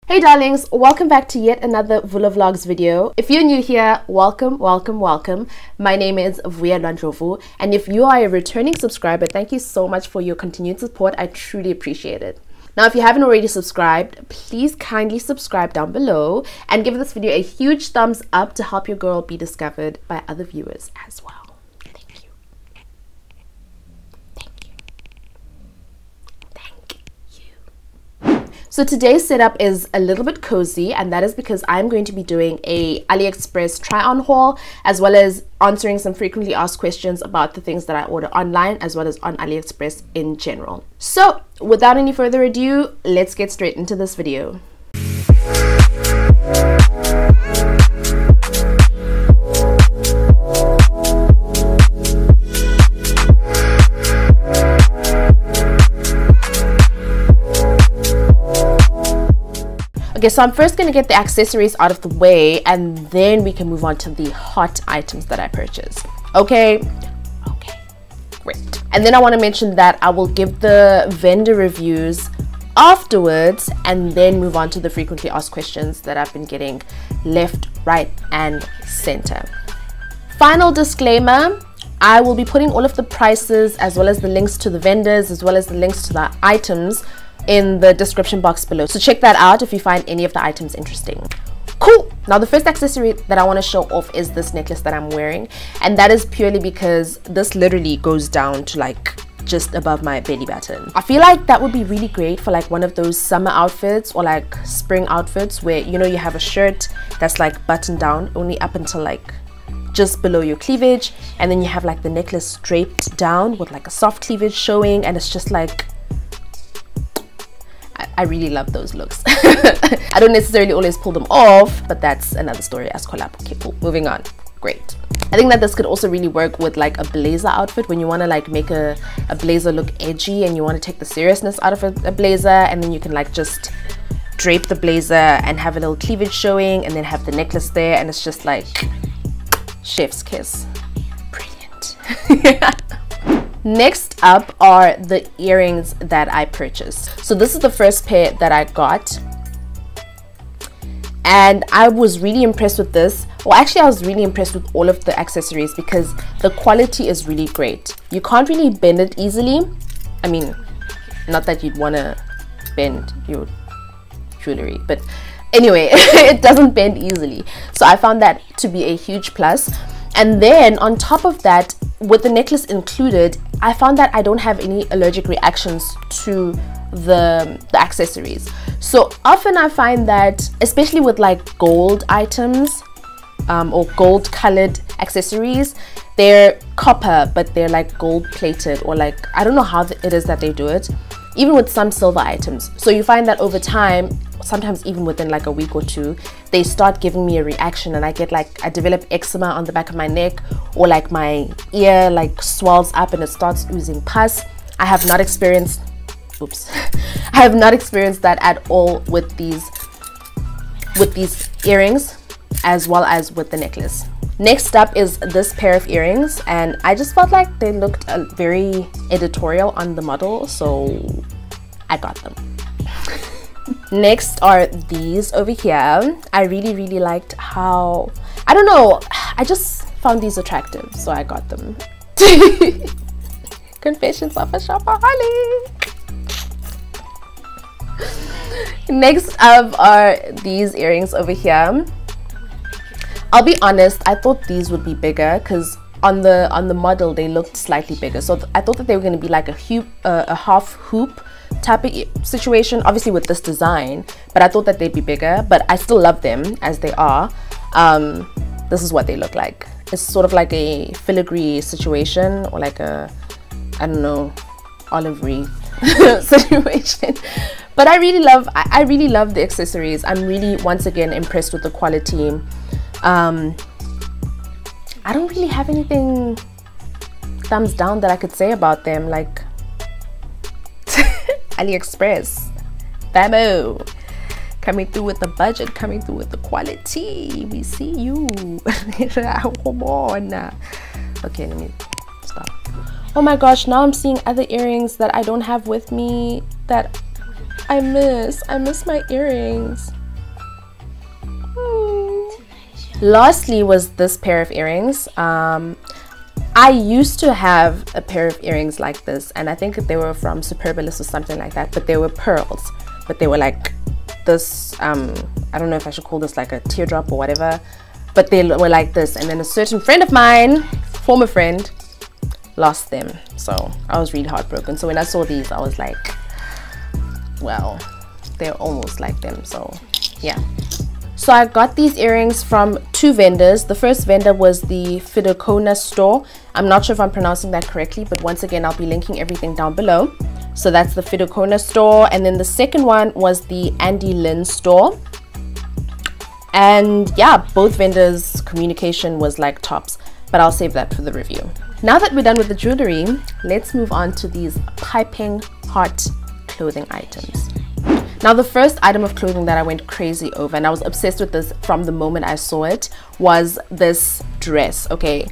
Hey darlings, welcome back to yet another VULO Vlogs video. If you're new here, welcome. My name is Vuyelwa, and if you are a returning subscriber, thank you so much for your continued support. I truly appreciate it. Now, if you haven't already subscribed, please kindly subscribe down below and give this video a huge thumbs up to help your girl be discovered by other viewers as well. Thank you. So today's setup is a little bit cozy, and that is because I'm going to be doing a AliExpress try-on haul, as well as answering some frequently asked questions about the things that I order online, as well as on AliExpress in general. So without any further ado, let's get straight into this video. Okay, so I'm first going to get the accessories out of the way, and then we can move on to the hot items that I purchased. Okay, great. And then I want to mention that I will give the vendor reviews afterwards, and then move on to the frequently asked questions that I've been getting left, right, and center. Final disclaimer, I will be putting all of the prices, as well as the links to the vendors, as well as the links to the items in the description box below, so check that out if you find any of the items interesting. Cool. Now the first accessory that I want to show off is this necklace that I'm wearing, and that is purely because this literally goes down to like just above my belly button. I feel like that would be really great for like one of those summer outfits or like spring outfits where, you know, you have a shirt that's like buttoned down only up until like just below your cleavage, and then you have like the necklace draped down with like a soft cleavage showing, and it's just like, I really love those looks. I don't necessarily always pull them off, but that's another story as collab. Okay, cool. Moving on. Great. I think that this could also really work with like a blazer outfit when you want to like make a blazer look edgy and you want to take the seriousness out of a blazer, and then you can like just drape the blazer and have a little cleavage showing and then have the necklace there, and it's just like chef's kiss. Brilliant. Next up are the earrings that I purchased. So this is the first pair that I got, and I was really impressed with this. Well, actually I was really impressed with all of the accessories because the quality is really great. You can't really bend it easily. I mean, not that you'd want to bend your jewelry, but anyway, it doesn't bend easily. So I found that to be a huge plus. And then on top of that, with the necklace included, I found that I don't have any allergic reactions to the accessories. So often I find that, especially with like gold items or gold colored accessories, they're copper but they're like gold plated, or like, I don't know how it is that they do it, even with some silver items. So you find that over time, sometimes even within like a week or two, they start giving me a reaction, and I develop eczema on the back of my neck, or like my ear like swells up and it starts oozing pus. I have not experienced I have not experienced that at all with these earrings, as well as with the necklace. Next up is this pair of earrings, and I just felt like they looked very editorial on the model, so I got them. Next are these over here. I really liked how, I don't know, I just found these attractive, so I got them. Confessions of a shopaholic. Next up are these earrings over here. I'll be honest, I thought these would be bigger because on the model they looked slightly bigger, so I thought that they were going to be like a half hoop type of situation, obviously with this design, but I thought that they'd be bigger. But I still love them as they are. This is what they look like. It's sort of like a filigree situation, or like a, I don't know, olive wreath situation. But I really love the accessories. I'm really, once again, impressed with the quality. I don't really have anything thumbs down that I could say about them. Like AliExpress, bamboo, coming through with the budget, coming through with the quality. We see you. Come on. Okay, let me stop. Oh my gosh, now I'm seeing other earrings that I don't have with me that I miss my earrings. Lastly was this pair of earrings. I used to have a pair of earrings like this, and I think they were from Superbalist or something like that, but they were pearls, but they were like this, I don't know if I should call this like a teardrop or whatever, but they were like this. And then a certain friend of mine, former friend, lost them, so I was really heartbroken. So when I saw these, I was like, well, they're almost like them. So yeah, so I got these earrings from 2 vendors. The first vendor was the Fidocona Store. I'm not sure if I'm pronouncing that correctly, but once again, I'll be linking everything down below. So that's the Fidocona Store. And then the second one was the Andylin Store. And yeah, both vendors' communication was like tops, but I'll save that for the review. Now that we're done with the jewelry, let's move on to these piping hot clothing items. Now, the first item of clothing that I went crazy over, and I was obsessed with this from the moment I saw it, was this dress. Okay,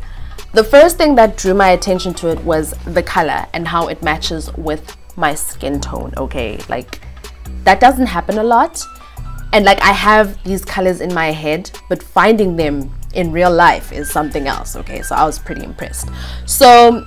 the first thing that drew my attention to it was the color and how it matches with my skin tone. Okay, like that doesn't happen a lot, and like I have these colors in my head, but finding them in real life is something else. Okay, so I was pretty impressed. So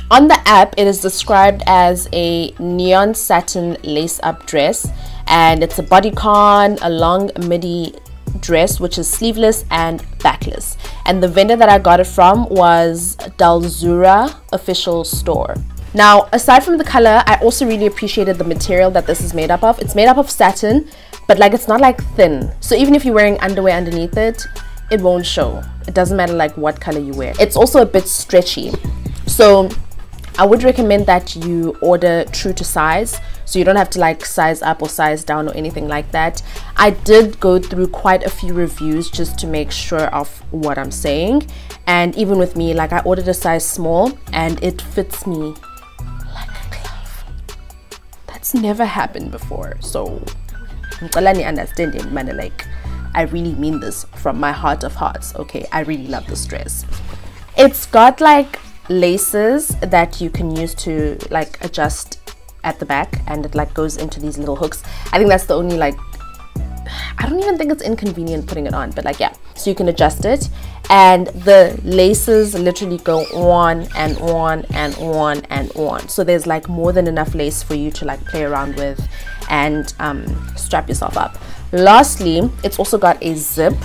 on the app, it is described as a neon satin lace-up dress, and it's a bodycon, a long midi dress which is sleeveless and backless. And the vendor that I got it from was Dulzura Official Store. Now, aside from the color, I also really appreciated the material that this is made up of. It's made up of satin, but like it's not like thin. So even if you're wearing underwear underneath it, it won't show. It doesn't matter like what color you wear. It's also a bit stretchy. So I would recommend that you order true to size, so you don't have to like size up or size down or anything like that. I did go through quite a few reviews just to make sure of what I'm saying, and even with me, like I ordered a size small and it fits me like a glove. That's never happened before, so understand it, man. Like I really mean this from my heart of hearts. Okay, I really love this dress. It's got like laces that you can use to like adjust at the back, and it like goes into these little hooks. I think that's the only like, I don't even think it's inconvenient putting it on, but like yeah, so you can adjust it, and the laces literally go on and on and on and on. So there's like more than enough lace for you to like play around with and strap yourself up. Lastly, it's also got a zip.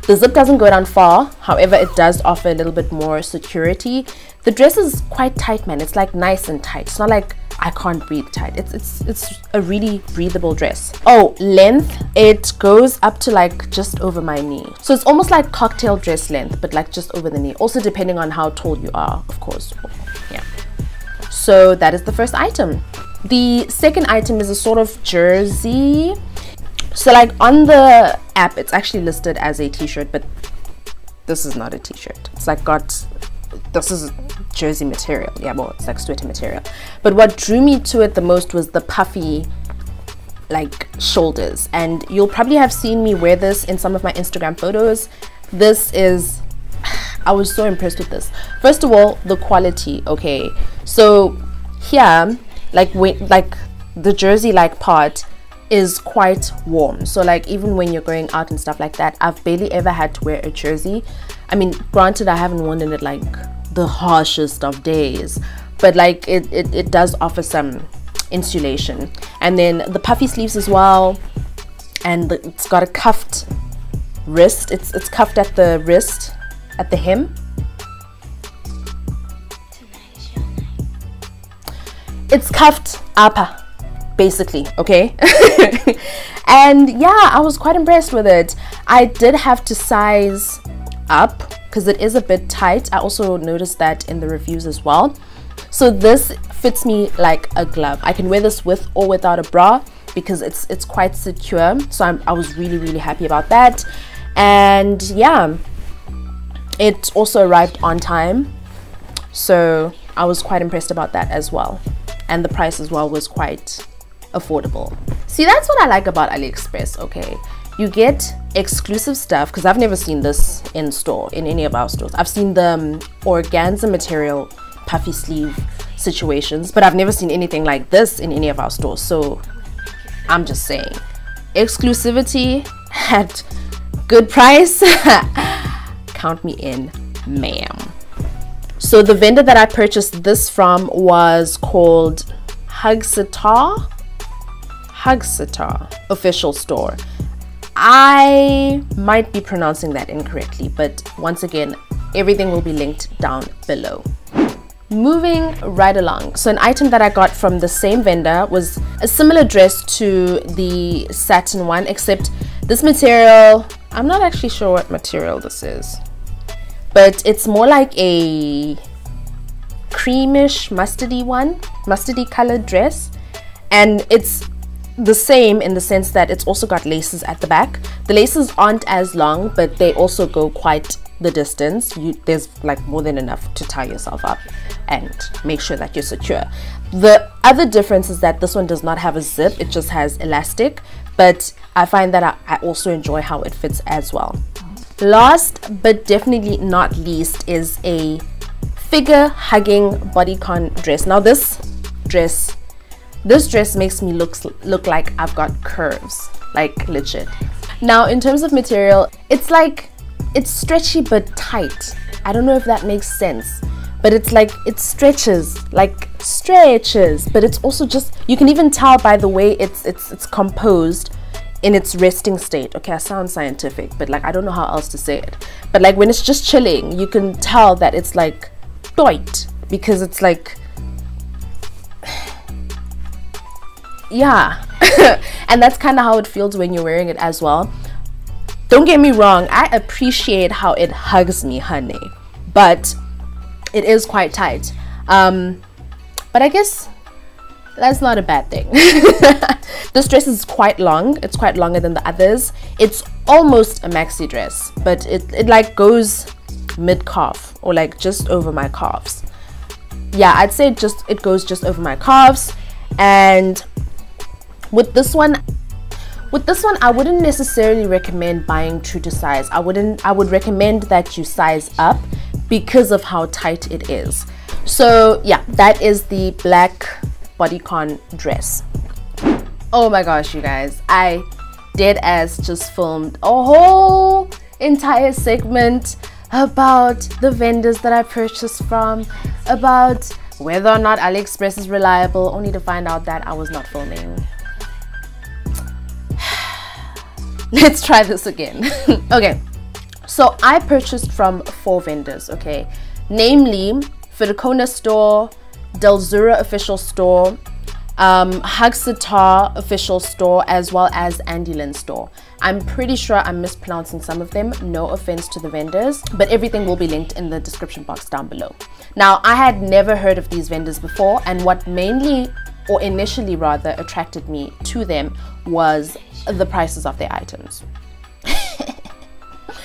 The zip doesn't go down far, however it does offer a little bit more security. The dress is quite tight, man. It's like nice and tight. It's not like I can't breathe tight. It's a really breathable dress. Oh, length, it goes up to like just over my knee. So it's almost like cocktail dress length, but like just over the knee. Also depending on how tall you are, of course. Yeah. So that is the first item. The second item is a sort of jersey. So like on the app, it's actually listed as a t-shirt, but this is not a t-shirt. It's like this is jersey material. Yeah, well, it's like sweater material. But what drew me to it the most was the puffy like shoulders. And you'll probably have seen me wear this in some of my Instagram photos. This is, I was so impressed with this. First of all, the quality, okay. So here, like the jersey like part is quite warm, so like even when you're going out and stuff like that, I've barely ever had to wear a jersey. I mean, granted, I haven't worn it like the harshest of days, but like it does offer some insulation. And then the puffy sleeves as well, and it's got a cuffed wrist. It's cuffed at the wrist, at the hem. It's cuffed up basically, okay. And yeah, I was quite impressed with it. I did have to size up because it is a bit tight. I also noticed that in the reviews as well. So this fits me like a glove. I can wear this with or without a bra because it's quite secure. So I was really happy about that. And yeah, it also arrived on time, so I was quite impressed about that as well. And the price as well was quite affordable. See, that's what I like about AliExpress, okay. You get exclusive stuff, because I've never seen this in store, in any of our stores. I've seen the organza material puffy sleeve situations, but I've never seen anything like this in any of our stores. So I'm just saying, exclusivity at good price, count me in, ma'am. So the vendor that I purchased this from was called hugcitar official store. I might be pronouncing that incorrectly, but once again, everything will be linked down below. Moving right along, so an item that I got from the same vendor was a similar dress to the satin one, except this material, I'm not actually sure what material this is, but it's more like a creamish mustardy colored dress, and it's the same in the sense that it's also got laces at the back. The laces aren't as long, but they also go quite the distance. There's like more than enough to tie yourself up and make sure that you're secure. The other difference is that this one does not have a zip, it just has elastic, but I find that I also enjoy how it fits as well. Last but definitely not least is a figure hugging bodycon dress. Now this dress makes me look like I've got curves, like legit. Now in terms of material, it's stretchy but tight. I don't know if that makes sense, but it's like it stretches, but it's also just, you can even tell by the way it's composed in its resting state. Okay, I sound scientific, but like I don't know how else to say it, but like when it's just chilling, you can tell that it's like tight, because it's like, yeah. And that's kind of how it feels when you're wearing it as well. Don't get me wrong, I appreciate how it hugs me, honey, but it is quite tight. But I guess that's not a bad thing. This dress is quite long. It's quite longer than the others. It's almost a maxi dress, but it like goes mid-calf, or like just over my calves. Yeah, I'd say it goes just over my calves. And with this one I wouldn't necessarily recommend buying true to size. I would recommend that you size up because of how tight it is. So yeah, that is the black bodycon dress. Oh my gosh, you guys, I dead ass just filmed a whole entire segment about the vendors that I purchased from, about whether or not AliExpress is reliable, only to find out that I was not filming. Let's try this again. Okay, so I purchased from 4 vendors, okay, namely Fidocona Store, Dulzura official store, hugcitar official store, as well as Andylin Store. I'm pretty sure I'm mispronouncing some of them, no offense to the vendors, but everything will be linked in the description box down below. Now, I had never heard of these vendors before, and what initially rather attracted me to them was the prices of their items.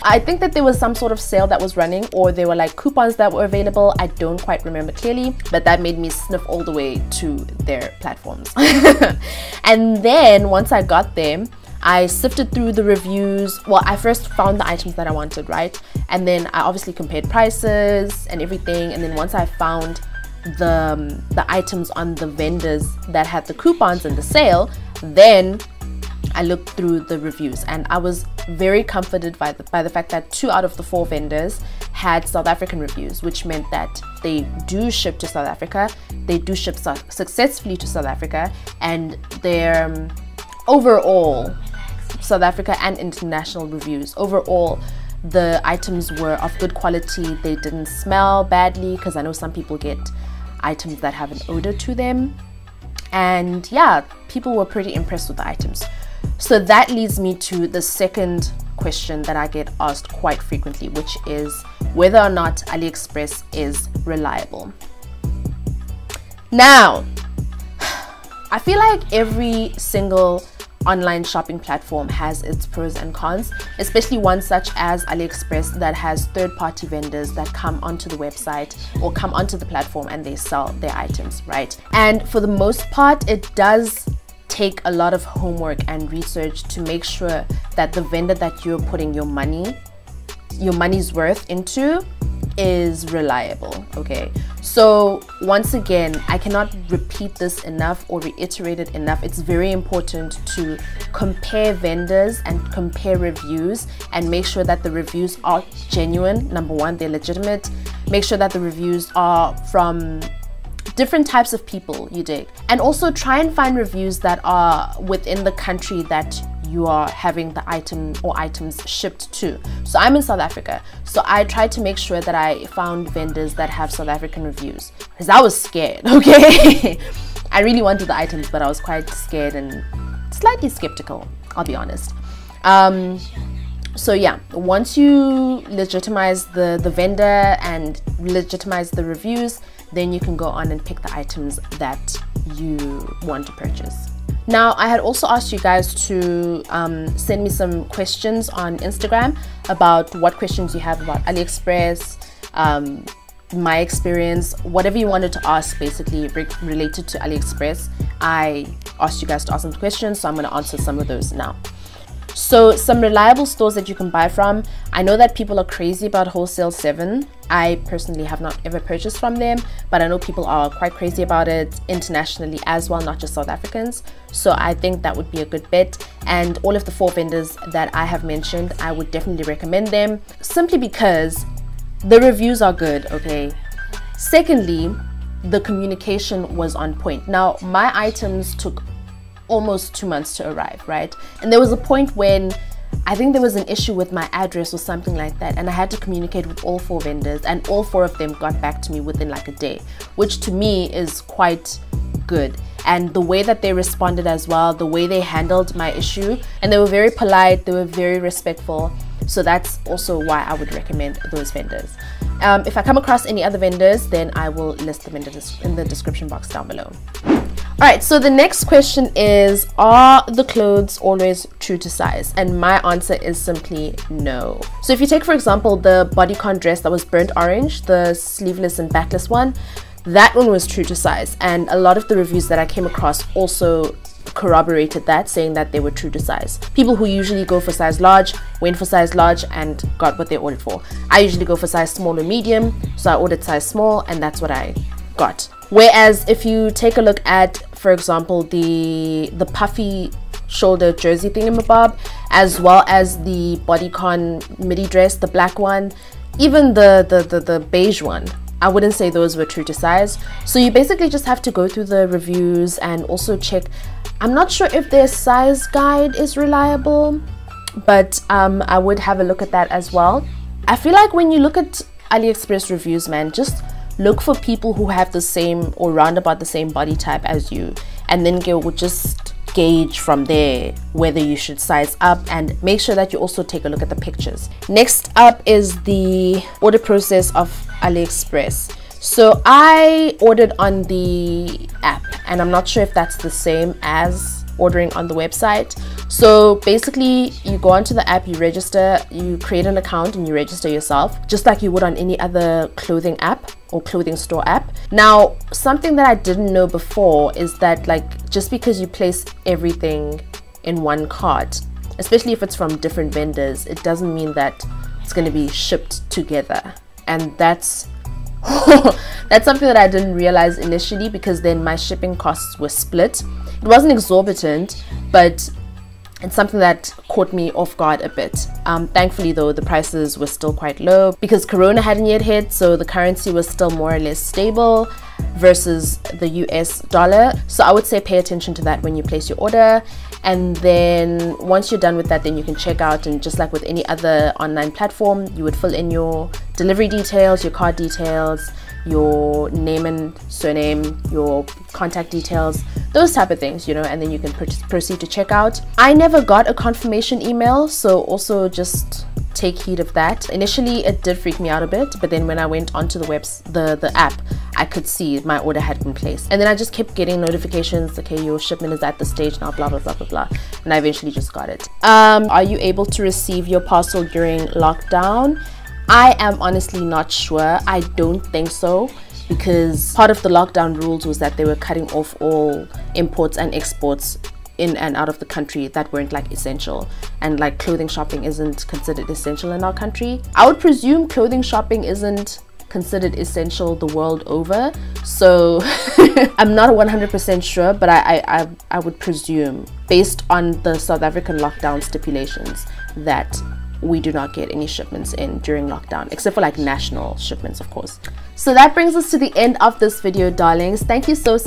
I think that there was some sort of sale that was running, or there were like coupons that were available. I don't quite remember clearly, but that made me sniff all the way to their platforms. And then once I got them, I sifted through the reviews. Well, I first found the items that I wanted, right? And then I obviously compared prices and everything. And then once I found the items on the vendors that had the coupons and the sale, then I looked through the reviews, and I was very comforted by the fact that 2 out of the 4 vendors had South African reviews, which meant that they do ship to South Africa, they do ship successfully to South Africa, and their overall South Africa and international reviews, overall the items were of good quality. They didn't smell badly, because I know some people get items that have an odor to them, and yeah, people were pretty impressed with the items. So that leads me to the second question that I get asked quite frequently, which is whether or not AliExpress is reliable. Now, I feel like every single online shopping platform has its pros and cons, especially one such as AliExpress that has third-party vendors that come onto the website or come onto the platform and they sell their items, right? And for the most part, it does take a lot of homework and research to make sure that the vendor that you're putting your money's worth into is reliable, okay? So once again, I cannot repeat this enough or reiterate it enough. It's very important to compare vendors and compare reviews and make sure that the reviews are genuine. Number one, they're legitimate. Make sure that the reviews are from different types of people, you dig. And also try and find reviews that are within the country that you are having the item or items shipped to. So I'm in South Africa, so I tried to make sure that I found vendors that have South African reviews, because I was scared, okay? I really wanted the items, but I was quite scared and slightly skeptical, I'll be honest. So yeah, once you legitimize the vendor and legitimize the reviews, then you can go on and pick the items that you want to purchase. Now, I had also asked you guys to send me some questions on Instagram about what questions you have about AliExpress, my experience, whatever you wanted to ask basically related to AliExpress. I asked you guys to ask some questions, so I'm going to answer some of those now. So some reliable stores that you can buy from. I know that people are crazy about Wholesale 7. I personally have not ever purchased from them, but I know people are quite crazy about it internationally as well, not just South Africans. So I think that would be a good bet. And all of the 4 vendors that I have mentioned, I would definitely recommend them, simply because the reviews are good, okay? Secondly, the communication was on point. Now, my items took almost 2 months to arrive, right? And there was a point when I think there was an issue with my address or something like that, and I had to communicate with all 4 vendors, and all 4 of them got back to me within like a day, which to me is quite good. And the way that they responded as well, the way they handled my issue, and they were very polite, they were very respectful. So that's also why I would recommend those vendors. If I come across any other vendors, then I will list them in the description box down below. Alright, so the next question is, are the clothes always true to size? And my answer is simply no. So if you take, for example, the bodycon dress that was burnt orange, the sleeveless and backless one, that one was true to size. And a lot of the reviews that I came across also corroborated that, saying that they were true to size. People who usually go for size large went for size large and got what they ordered for. I usually go for size small or medium, so I ordered size small and that's what I got. Whereas if you take a look at, for example, the puffy shoulder jersey thingamabob, as well as the bodycon midi dress, the black one, even the beige one, I wouldn't say those were true to size. So you basically just have to go through the reviews and also check. I'm not sure if their size guide is reliable, but I would have a look at that as well. I feel like when you look at AliExpress reviews, man, just look for people who have the same or round about the same body type as you, and then just gauge from there whether you should size up, and make sure that you also take a look at the pictures. Next up is the order process of AliExpress. So I ordered on the app, and I'm not sure if that's the same as ordering on the website. So basically, you go onto the app, you register, you create an account and you register yourself, just like you would on any other clothing app or clothing store app. Now, something that I didn't know before is that, like, just because you place everything in one cart, especially if it's from different vendors, it doesn't mean that it's going to be shipped together. And that's that's something that I didn't realize initially, because then my shipping costs were split. It wasn't exorbitant, but it's something that caught me off guard a bit. Thankfully though, the prices were still quite low because Corona hadn't yet hit, so the currency was still more or less stable versus the US dollar. So I would say pay attention to that when you place your order. And then once you're done with that, then you can check out, and just like with any other online platform, you would fill in your delivery details, your card details, your name and surname, your contact details, those type of things, you know, and then you can proceed to checkout. I never got a confirmation email, so also just take heed of that. Initially it did freak me out a bit, but then when I went onto the app, I could see my order had been placed, and then I just kept getting notifications, okay, your shipment is at the stage now, blah blah blah blah blah, and I eventually just got it. Are you able to receive your parcel during lockdown? I am honestly not sure. I don't think so, because part of the lockdown rules was that they were cutting off all imports and exports in and out of the country that weren't like essential, and like clothing shopping isn't considered essential in our country. I would presume clothing shopping isn't considered essential the world over. So I'm not 100% sure, but I would presume, based on the South African lockdown stipulations, that we do not get any shipments in during lockdown, except for like national shipments, of course. So that brings us to the end of this video, darlings. Thank you so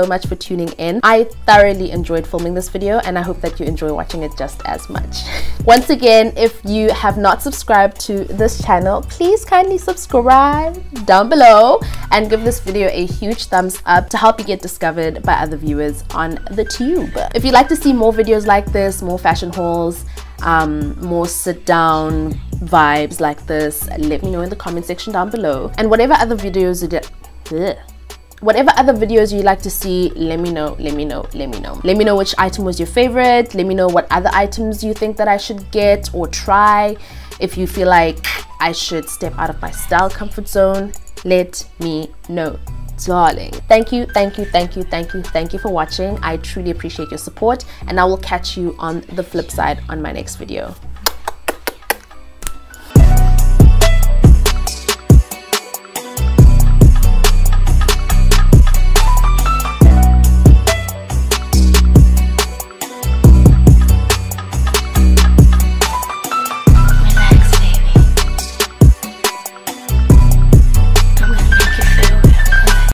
much for tuning in. I thoroughly enjoyed filming this video, and I hope that you enjoy watching it just as much. Once again, if you have not subscribed to this channel, please kindly subscribe down below and give this video a huge thumbs up to help you get discovered by other viewers on the tube. If you'd like to see more videos like this, more fashion hauls, more sit down vibes like this, let me know in the comment section down below. And whatever other videos you'd like to see, let me know. Let me know which item was your favorite. Let me know what other items you think that I should get or try. If you feel like I should step out of my style comfort zone, let me know, darling. Thank you for watching. I truly appreciate your support, and I will catch you on the flip side on my next video.